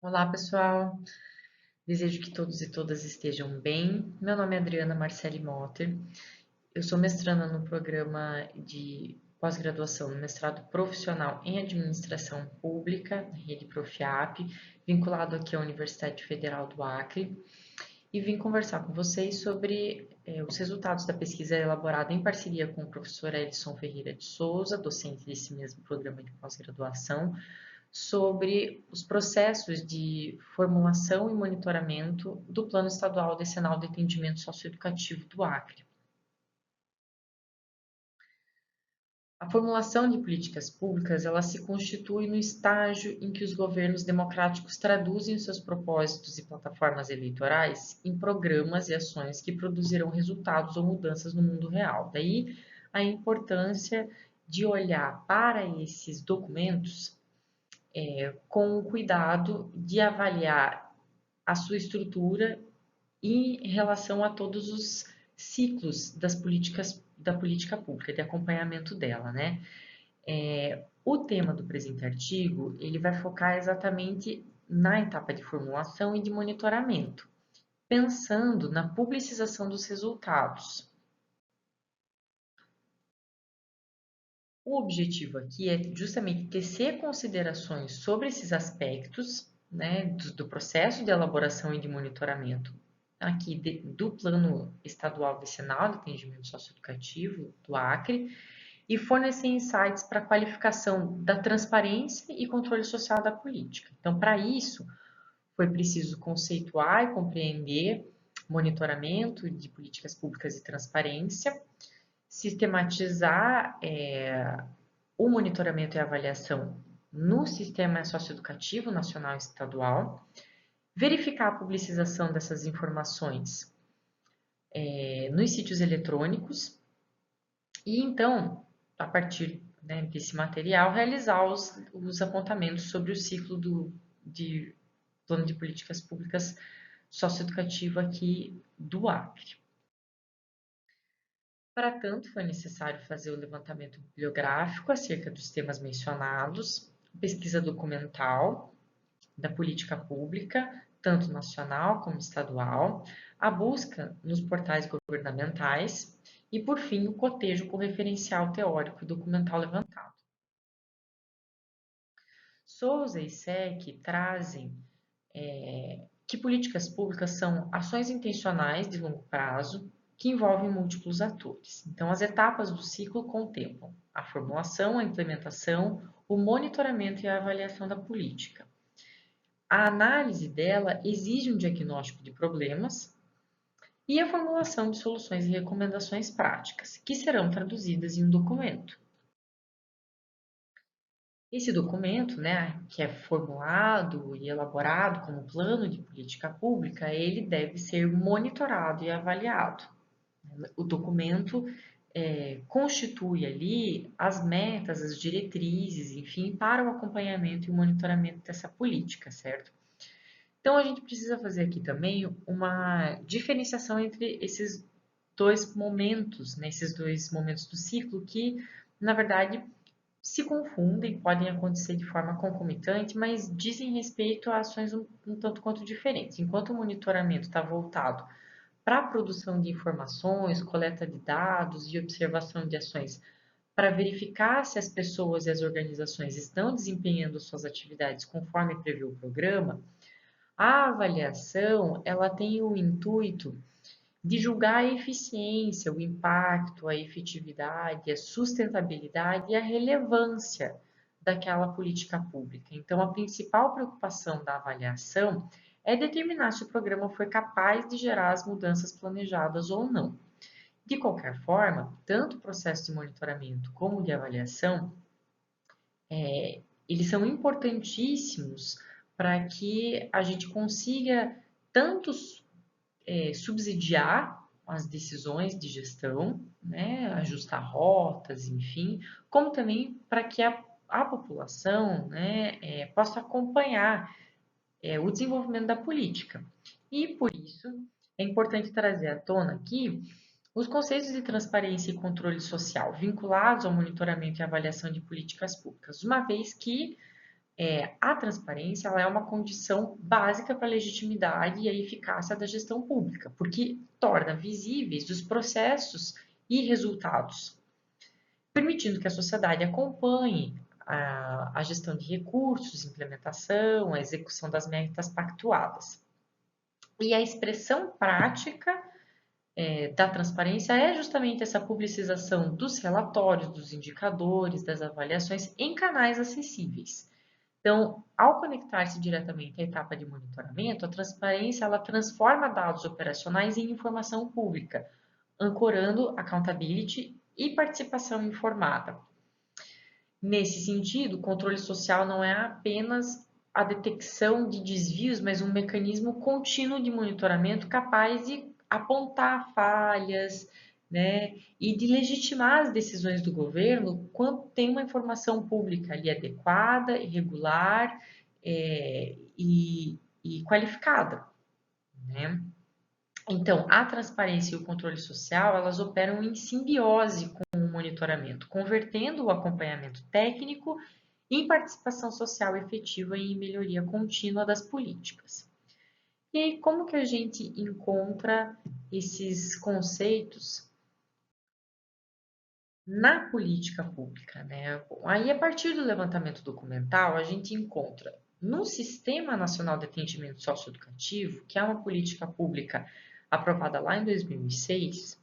Olá, pessoal. Desejo que todos e todas estejam bem. Meu nome é Adriana Marcelli Motter. Eu sou mestranda no programa de pós-graduação, no mestrado profissional em Administração Pública, Rede Profiap, vinculado aqui à Universidade Federal do Acre, e vim conversar com vocês sobre os resultados da pesquisa elaborada em parceria com o professor Edson Ferreira de Souza, docente desse mesmo programa de pós-graduação, sobre os processos de formulação e monitoramento do Plano Estadual Decenal de Atendimento Socioeducativo do Acre. A formulação de políticas públicas, ela se constitui no estágio em que os governos democráticos traduzem os seus propósitos e plataformas eleitorais em programas e ações que produzirão resultados ou mudanças no mundo real. Daí a importância de olhar para esses documentos com o cuidado de avaliar a sua estrutura em relação a todos os ciclos das políticas da política pública, de acompanhamento dela, né? O tema do presente artigo, ele vai focar exatamente na etapa de formulação e de monitoramento, pensando na publicização dos resultados. O objetivo aqui é justamente tecer considerações sobre esses aspectos, né, do processo de elaboração e de monitoramento aqui do Plano Estadual Decenal de Atendimento Socioeducativo do Acre e fornecer insights para a qualificação da transparência e controle social da política. Então, para isso, foi preciso conceituar e compreender monitoramento de políticas públicas e transparência, sistematizar o monitoramento e avaliação no sistema socioeducativo nacional e estadual, verificar a publicização dessas informações nos sítios eletrônicos e então, a partir desse material, realizar os apontamentos sobre o ciclo de plano de políticas públicas socioeducativo aqui do Acre. Para tanto, foi necessário fazer o levantamento bibliográfico acerca dos temas mencionados, pesquisa documental da política pública, tanto nacional como estadual, a busca nos portais governamentais e, por fim, o cotejo com referencial teórico e documental levantado. Souza e Sec trazem que políticas públicas são ações intencionais de longo prazo que envolvem múltiplos atores. Então, as etapas do ciclo contemplam a formulação, a implementação, o monitoramento e a avaliação da política. A análise dela exige um diagnóstico de problemas e a formulação de soluções e recomendações práticas, que serão traduzidas em um documento. Esse documento, né, que é formulado e elaborado como plano de política pública, ele deve ser monitorado e avaliado. O documento constitui ali as metas, as diretrizes, enfim, para o acompanhamento e o monitoramento dessa política, certo? Então, a gente precisa fazer aqui também uma diferenciação entre esses dois momentos, né, esses dois momentos do ciclo que, na verdade, se confundem, podem acontecer de forma concomitante, mas dizem respeito a ações um tanto quanto diferentes. Enquanto o monitoramento está voltado para a produção de informações, coleta de dados e observação de ações para verificar se as pessoas e as organizações estão desempenhando suas atividades conforme prevê o programa, a avaliação ela tem o intuito de julgar a eficiência, o impacto, a efetividade, a sustentabilidade e a relevância daquela política pública. Então, a principal preocupação da avaliação é determinar se o programa foi capaz de gerar as mudanças planejadas ou não. De qualquer forma, tanto o processo de monitoramento como o de avaliação, eles são importantíssimos para que a gente consiga tanto subsidiar as decisões de gestão, né, ajustar rotas, enfim, como também para que a população, né, possa acompanhar o desenvolvimento da política. E por isso é importante trazer à tona aqui os conceitos de transparência e controle social vinculados ao monitoramento e avaliação de políticas públicas, uma vez que A transparência ela é uma condição básica para a legitimidade e a eficácia da gestão pública, porque torna visíveis os processos e resultados, permitindo que a sociedade acompanhe a gestão de recursos, implementação, a execução das metas pactuadas. E a expressão prática da transparência é justamente essa publicização dos relatórios, dos indicadores, das avaliações em canais acessíveis. Então, ao conectar-se diretamente à etapa de monitoramento, a transparência ela transforma dados operacionais em informação pública, ancorando accountability e participação informada. Nesse sentido, o controle social não é apenas a detecção de desvios, mas um mecanismo contínuo de monitoramento capaz de apontar falhas, né, e de legitimar as decisões do governo quando tem uma informação pública ali adequada, irregular e qualificada, né? Então, a transparência e o controle social, elas operam em simbiose com o monitoramento, convertendo o acompanhamento técnico em participação social efetiva e em melhoria contínua das políticas. E aí, como que a gente encontra esses conceitos na política pública, né? Aí, a partir do levantamento documental, a gente encontra no Sistema Nacional de Atendimento Socioeducativo, que é uma política pública aprovada lá em 2006,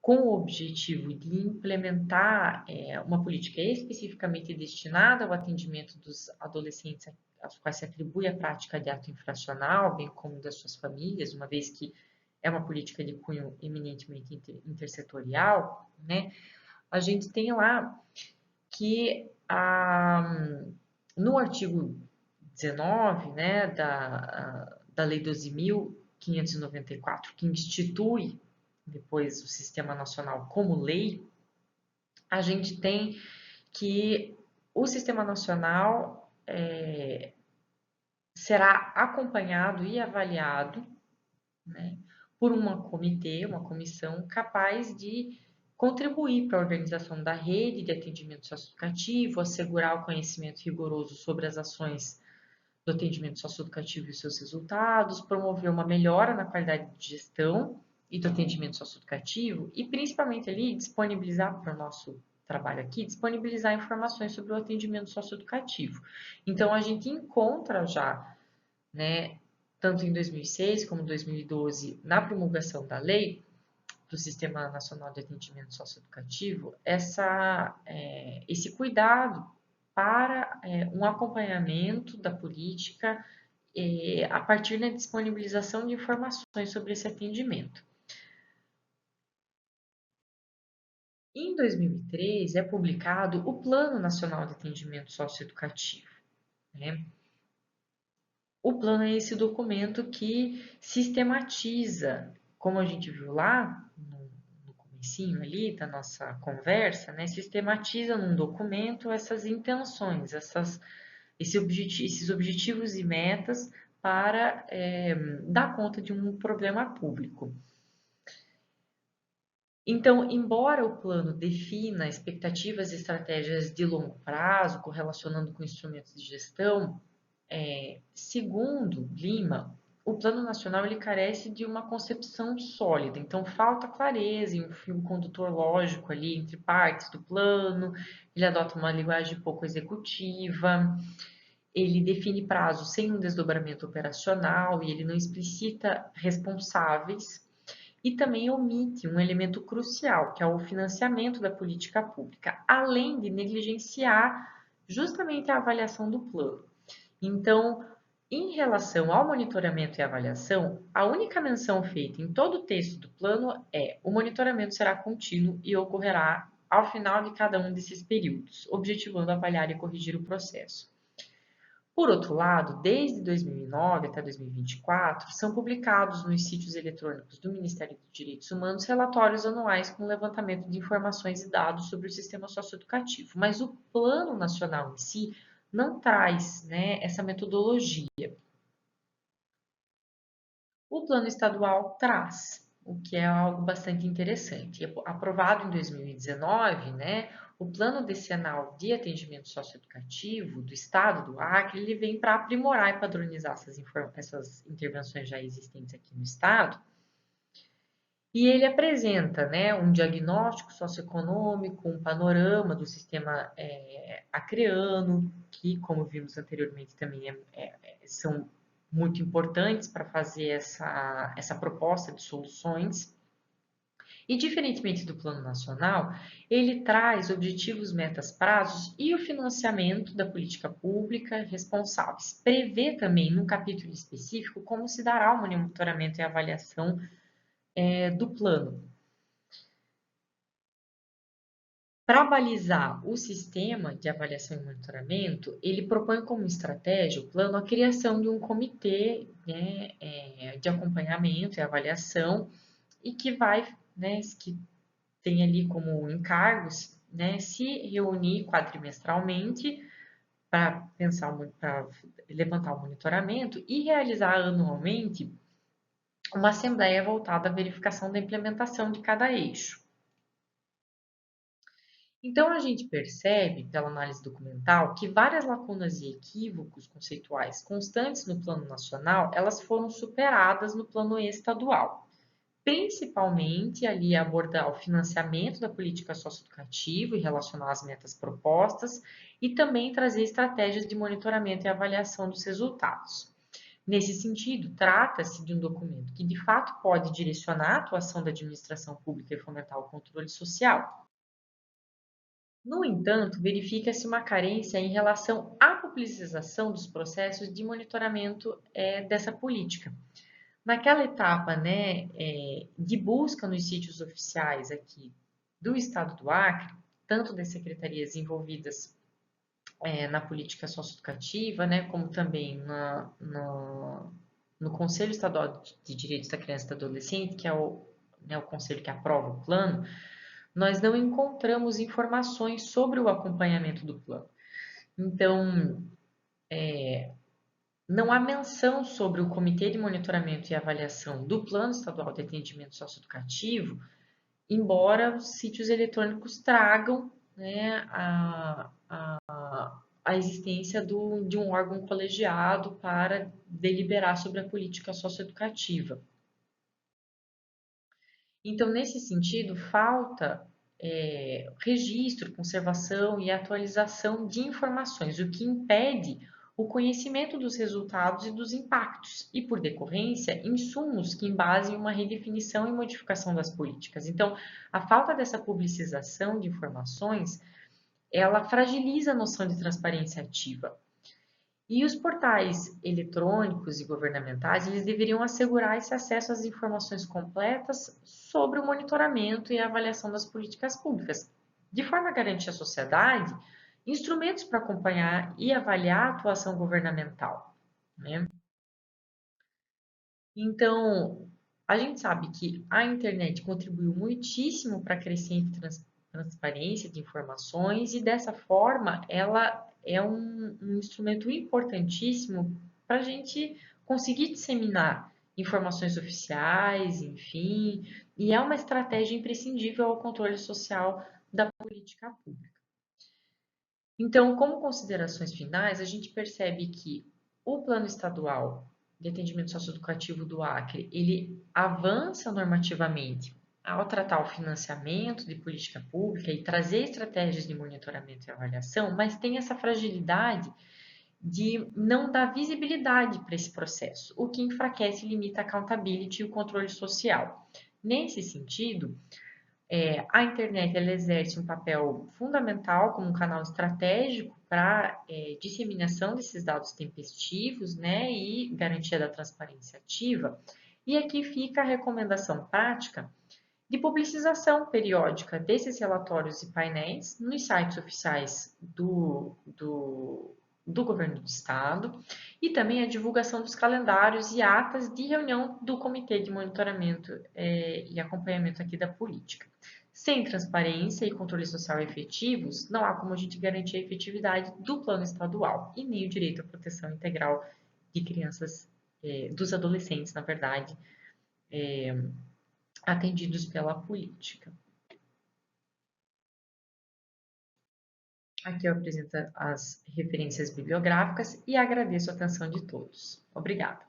com o objetivo de implementar uma política especificamente destinada ao atendimento dos adolescentes aos quais se atribui a prática de ato infracional, bem como das suas famílias, uma vez que é uma política de cunho eminentemente intersetorial, né? A gente tem lá que no artigo 19, né, da Lei 12.594, que institui depois o Sistema Nacional como lei, a gente tem que o Sistema Nacional será acompanhado e avaliado, né, por uma comissão capaz de contribuir para a organização da rede de atendimento socioeducativo, assegurar o conhecimento rigoroso sobre as ações do atendimento socioeducativo e seus resultados, promover uma melhora na qualidade de gestão e do atendimento socioeducativo e principalmente ali disponibilizar para o nosso trabalho aqui, disponibilizar informações sobre o atendimento socioeducativo. Então a gente encontra já, né, tanto em 2006 como 2012, na promulgação da lei do Sistema Nacional de Atendimento Socioeducativo, esse cuidado para um acompanhamento da política a partir da disponibilização de informações sobre esse atendimento. Em 2013, é publicado o Plano Nacional de Atendimento Socioeducativo, né? O plano é esse documento que sistematiza, como a gente viu lá no comecinho ali da nossa conversa, né? Sistematiza num documento essas intenções, esses objetivos e metas para dar conta de um problema público. Então, embora o plano defina expectativas e estratégias de longo prazo, correlacionando com instrumentos de gestão, segundo Lima, o Plano Nacional ele carece de uma concepção sólida, então falta clareza e um fio condutor lógico ali entre partes do plano, ele adota uma linguagem pouco executiva, ele define prazos sem um desdobramento operacional e ele não explicita responsáveis e também omite um elemento crucial, que é o financiamento da política pública, além de negligenciar justamente a avaliação do plano. Então, em relação ao monitoramento e avaliação, a única menção feita em todo o texto do plano é: o monitoramento será contínuo e ocorrerá ao final de cada um desses períodos, objetivando avaliar e corrigir o processo. Por outro lado, desde 2009 até 2024, são publicados nos sítios eletrônicos do Ministério dos Direitos Humanos relatórios anuais com levantamento de informações e dados sobre o sistema socioeducativo, mas o Plano Nacional em si não traz, né, essa metodologia. O Plano Estadual traz, o que é algo bastante interessante. Aprovado em 2019, né, O Plano Decenal de Atendimento Socioeducativo do Estado do Acre, ele vem para aprimorar e padronizar essas intervenções já existentes aqui no Estado, e ele apresenta, né, um diagnóstico socioeconômico, um panorama do sistema acreano, que, como vimos anteriormente, também são muito importantes para fazer essa proposta de soluções. E, diferentemente do Plano Nacional, ele traz objetivos, metas, prazos e o financiamento da política pública responsáveis. Prevê também, num capítulo específico, como se dará o monitoramento e avaliação do plano. Para balizar o sistema de avaliação e monitoramento, ele propõe como estratégia, o plano, a criação de um comitê, né, de acompanhamento e avaliação e que vai, né, que tem ali como encargos, né, se reunir quadrimestralmente para pensar, para levantar o monitoramento e realizar anualmente uma assembleia voltada à verificação da implementação de cada eixo. Então, a gente percebe, pela análise documental, que várias lacunas e equívocos conceituais constantes no plano nacional, elas foram superadas no plano estadual. Principalmente ali abordar o financiamento da política socioeducativa e relacionar as metas propostas e também trazer estratégias de monitoramento e avaliação dos resultados. Nesse sentido, trata-se de um documento que de fato pode direcionar a atuação da administração pública e fomentar o controle social. No entanto, verifica-se uma carência em relação à publicização dos processos de monitoramento dessa política. Naquela etapa, né, de busca nos sítios oficiais aqui do Estado do Acre, tanto das secretarias envolvidas na política socioeducativa, né, como também no Conselho Estadual de Direitos da Criança e do Adolescente, que é o conselho que aprova o plano, nós não encontramos informações sobre o acompanhamento do plano. Então, não há menção sobre o Comitê de Monitoramento e Avaliação do Plano Estadual de Atendimento Socioeducativo, embora os sítios eletrônicos tragam, né, a existência de um órgão colegiado para deliberar sobre a política socioeducativa. Então, nesse sentido, falta registro, conservação e atualização de informações, o que impede o conhecimento dos resultados e dos impactos, e, por decorrência, insumos que embasem uma redefinição e modificação das políticas. Então, a falta dessa publicização de informações, ela fragiliza a noção de transparência ativa. E os portais eletrônicos e governamentais, eles deveriam assegurar esse acesso às informações completas sobre o monitoramento e a avaliação das políticas públicas, de forma a garantir à sociedade instrumentos para acompanhar e avaliar a atuação governamental, né? Então, a gente sabe que a internet contribuiu muitíssimo para a crescente transparência de informações e dessa forma ela é um instrumento importantíssimo para a gente conseguir disseminar informações oficiais, enfim, e é uma estratégia imprescindível ao controle social da política pública. Então, como considerações finais, a gente percebe que o Plano Estadual de Atendimento Socioeducativo do Acre, ele avança normativamente ao tratar o financiamento de política pública e trazer estratégias de monitoramento e avaliação, mas tem essa fragilidade de não dar visibilidade para esse processo, o que enfraquece e limita a accountability e o controle social. Nesse sentido, a internet ela exerce um papel fundamental como um canal estratégico para disseminação desses dados tempestivos, né, e garantia da transparência ativa. E aqui fica a recomendação prática de publicização periódica desses relatórios e painéis nos sites oficiais do Governo do Estado e também a divulgação dos calendários e atas de reunião do Comitê de Monitoramento e Acompanhamento aqui da política. Sem transparência e controle social efetivos, não há como a gente garantir a efetividade do plano estadual e nem o direito à proteção integral de crianças, dos adolescentes, na verdade, atendidos pela política. Aqui eu apresento as referências bibliográficas e agradeço a atenção de todos. Obrigada.